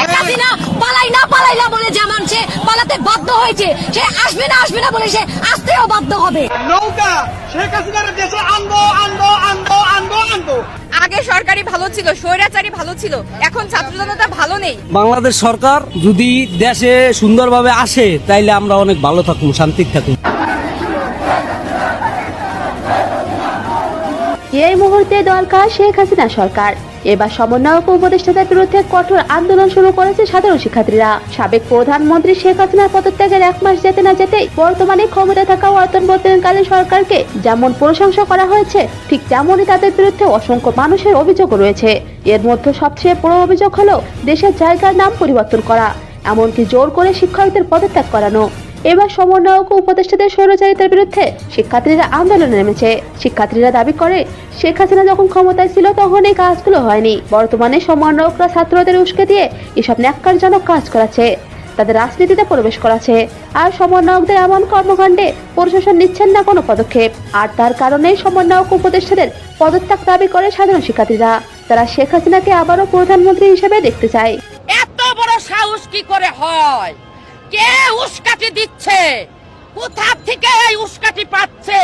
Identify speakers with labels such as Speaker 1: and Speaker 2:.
Speaker 1: শেখ হাসিনা পালাই না বলে যেমন সে পালাতে বাধ্য হয়েছে, সে আসবে না বলে সে আসতেও বাধ্য হবে।
Speaker 2: নৌকা শেখ হাসিনার দেশে আনবো।
Speaker 3: আগে সরকারি ভালো ছিল, স্বৈরাচারী ভালো ছিল, এখন ছাত্র জনতা ভালো নেই।
Speaker 4: বাংলাদেশ সরকার যদি দেশে সুন্দরভাবে আসে তাইলে আমরা অনেক ভালো থাকুন, শান্তিতে থাকুন।
Speaker 5: এই মুহূর্তে দরকার শেখ হাসিনা সরকার। এবার সমন্বয়ক ও উপদেষ্টাদের বিরুদ্ধে কঠোর আন্দোলন শুরু করেছে সাধারণ শিক্ষার্থীরা। সাবেক প্রধানমন্ত্রী শেখ হাসিনার পদত্যাগের 1 মাস যেতে না যেতেই বর্তমানে ক্ষমতায় থাকা অন্তর্বর্তীকালীন সরকারকে যেমন প্রশংসা করা হয়েছে, ঠিক তেমনই তাদের বিরুদ্ধে অসংখ্য মানুষের অভিযোগ রয়েছে। এর মধ্যে সবচেয়ে বড় অভিযোগ হলো দেশের জায়গার নাম পরিবর্তন করা, এমনকি জোর করে শিক্ষকদের পদত্যাগ করানো। এবার সমন্বয়ক ও উপদেষ্টাদের স্বৈরাচারিতার বিরুদ্ধে শিক্ষার্থীরা আন্দোলনে নেমেছে। শিক্ষার্থীরা দাবি করে, শেখ হাসিনা যখন ক্ষমতায় ছিল তখন এই কাজগুলো হয়নি। বর্তমানে সমন্বয়করা ছাত্রদের উস্কে দিয়ে এসব ন্যাক্কারজনক কাজ করাচ্ছে, তাদের রাজনীতিতে প্রবেশ করাচ্ছে। আর সমন্বয়কদের এমন কর্মকাণ্ডে প্রশাসন নিচ্ছেন না কোনো পদক্ষেপ। আর তার কারণেই সমন্বয়ক উপদেষ্টাদের পদত্যাগ দাবি করে সাধারণ শিক্ষার্থীরা। তারা শেখ হাসিনাকে আবারও প্রধানমন্ত্রী হিসেবে দেখতে চায়।
Speaker 3: এত বড় সাহস কি করে হয়? কে উস্কাটি দিচ্ছে? কোথা থেকে এই উস্কাটি পাচ্ছে?